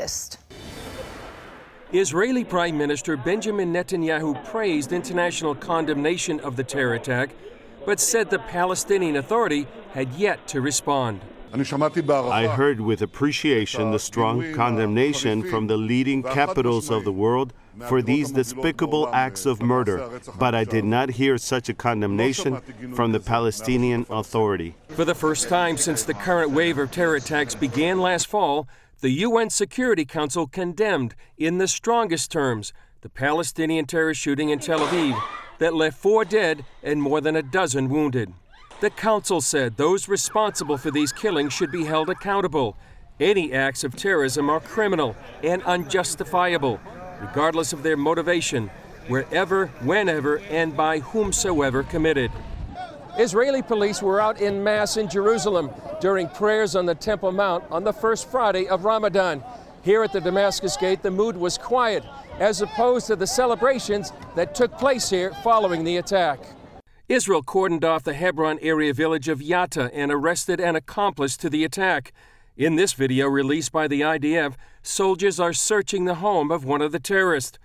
latest. Israeli Prime Minister Benjamin Netanyahu praised international condemnation of the terror attack, but said the Palestinian Authority had yet to respond. I heard with appreciation the strong condemnation from the leading capitals of the world for these despicable acts of murder, but I did not hear such a condemnation from the Palestinian Authority. For the first time since the current wave of terror attacks began last fall, the UN Security Council condemned, in the strongest terms, the Palestinian terror shooting in Tel Aviv that left 4 dead and more than a dozen wounded. The Council said those responsible for these killings should be held accountable. Any acts of terrorism are criminal and unjustifiable, regardless of their motivation, wherever, whenever, and by whomsoever committed. Israeli police were out en masse in Jerusalem during prayers on the Temple Mount on the first Friday of Ramadan. Here at the Damascus Gate, the mood was quiet, as opposed to the celebrations that took place here following the attack. Israel cordoned off the Hebron area village of Yatta and arrested an accomplice to the attack. In this video released by the IDF, soldiers are searching the home of one of the terrorists.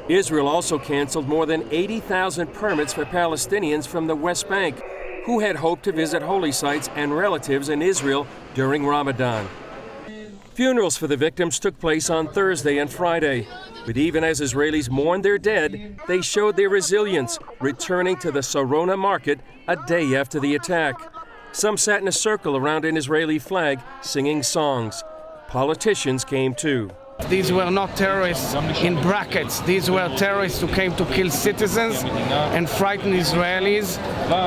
Israel also canceled more than 80,000 permits for Palestinians from the West Bank who had hoped to visit holy sites and relatives in Israel during Ramadan. Funerals for the victims took place on Thursday and Friday. But even as Israelis mourned their dead, they showed their resilience, returning to the Sarona market a day after the attack. Some sat in a circle around an Israeli flag, singing songs. Politicians came too. These were not terrorists in brackets. These were terrorists who came to kill citizens and frighten Israelis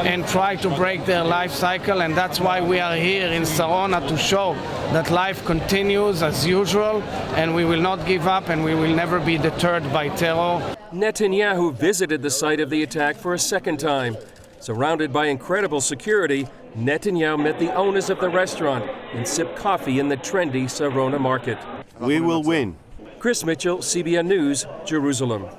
and try to break their life cycle. And that's why we are here in Sarona, to show that life continues as usual and we will not give up and we will never be deterred by terror. Netanyahu visited the site of the attack for a second time. Surrounded by incredible security, Netanyahu met the owners of the restaurant and sipped coffee in the trendy Sarona market. We will win. Chris Mitchell, CBN News, Jerusalem.